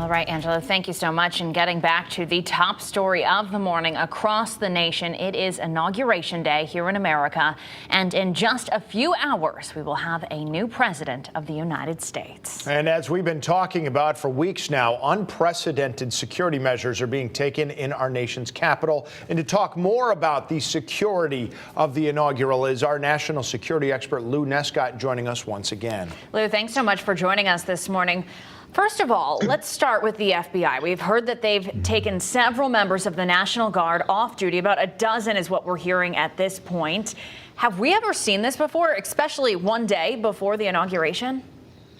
All right, Angela, thank you so much. And getting back to the top story of the morning across the nation, it is Inauguration Day here in America. And in just a few hours, we will have a new president of the United States. And as we've been talking about for weeks now, unprecedented security measures are being taken in our nation's capital. And to talk more about the security of the inaugural is our national security expert, Lew Nescott, joining us once again. Lew, thanks so much for joining us this morning. First of all, let's start with the FBI. We've heard that they've taken several members of the National Guard off duty. About a dozen is what we're hearing at this point. Have we ever seen this before, especially one day before the inauguration?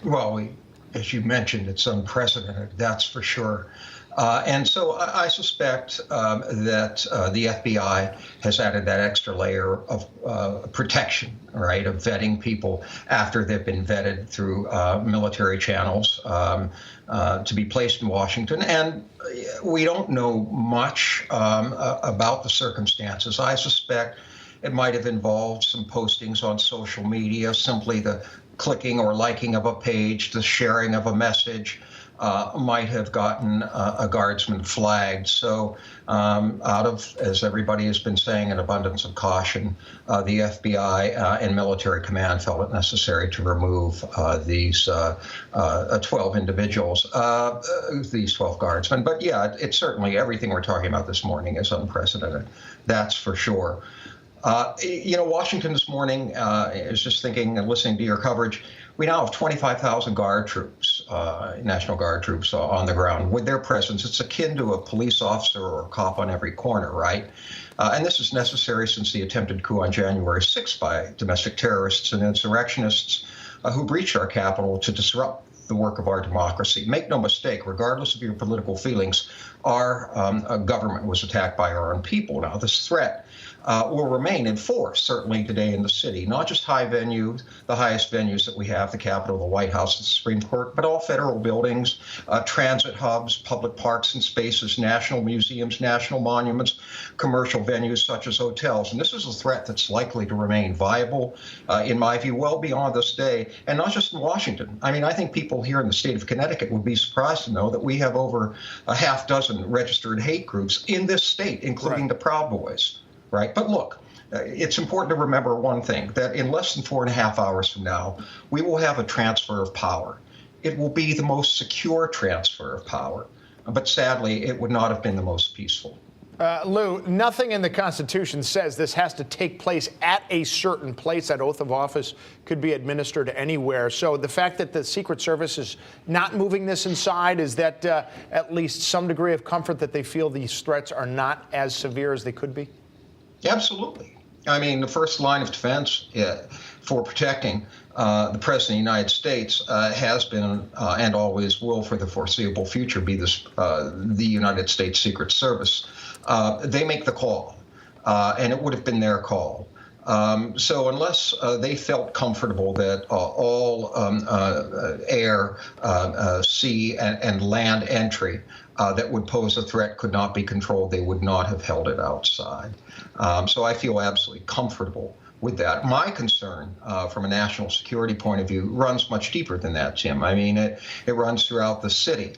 Well, as you mentioned, it's unprecedented, that's for sure. And so I suspect that the FBI has added that extra layer of protection, right, of vetting people after they've been vetted through military channels to be placed in Washington. And we don't know much about the circumstances. I suspect it might have involved some postings on social media, simply the clicking or liking of a page, the sharing of a message. Might have gotten a guardsman flagged. So out of, as everybody has been saying, an abundance of caution, the FBI and military command felt it necessary to remove these 12 individuals, these 12 guardsmen. But yeah, it's certainly everything we're talking about this morning is unprecedented. That's for sure. Washington this morning is just thinking and listening to your coverage. We now have 25,000 Guard troops, National Guard troops on the ground. With their presence, it's akin to a police officer or a cop on every corner, right? And this is necessary since the attempted coup on January 6th by domestic terrorists and insurrectionists who breached our capital to disrupt the work of our democracy. Make no mistake, regardless of your political feelings, our government was attacked by our own people. Now, this threat will remain in force, certainly today in the city, not just high venues, the highest venues that we have, the Capitol, the White House, the Supreme Court, but all federal buildings, transit hubs, public parks and spaces, national museums, national monuments, commercial venues such as hotels. And this is a threat that's likely to remain viable, in my view, well beyond this day, and not just in Washington. I mean, I think people here in the state of Connecticut would be surprised to know that we have over a half dozen registered hate groups in this state, including the Proud Boys. Right. But look, it's important to remember one thing, that in less than 4.5 hours from now, we will have a transfer of power. It will be the most secure transfer of power. But sadly, it would not have been the most peaceful. Lew, nothing in the Constitution says this has to take place at a certain place. That oath of office could be administered anywhere. So the fact that the Secret Service is not moving this inside, is that at least some degree of comfort that they feel these threats are not as severe as they could be? Absolutely. I mean, the first line of defense for protecting the President of the United States has been and always will for the foreseeable future be the United States Secret Service. They make the call, and it would have been their call. So unless they felt comfortable that all air, sea, and land entry that would pose a threat could not be controlled, they would not have held it outside. So I feel absolutely comfortable with that. My concern from a national security point of view runs much deeper than that, Tim. I mean, it runs throughout the city.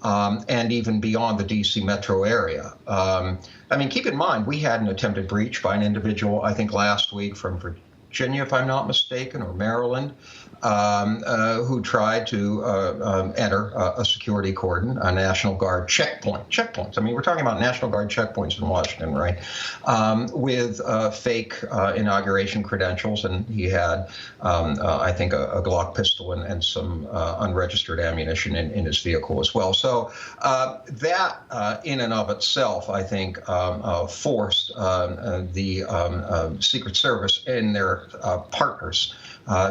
And even beyond the D.C. metro area. I mean, keep in mind, we had an attempted breach by an individual, I think last week from Virginia, if I'm not mistaken, or Maryland, who tried to enter a security cordon, a National Guard checkpoints. I mean, we're talking about National Guard checkpoints in Washington, right? With fake inauguration credentials, and he had, I think, a Glock pistol and some unregistered ammunition in his vehicle as well. So that, in and of itself, I think, forced the Secret Service and their partners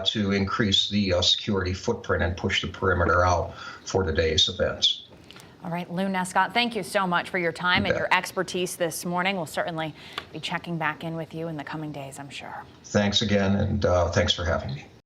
to increase the security footprint and push the perimeter out for today's events. All right, Lew Nescott, thank you so much for your time and your expertise this morning. We'll certainly be checking back in with you in the coming days, I'm sure. Thanks again, and thanks for having me.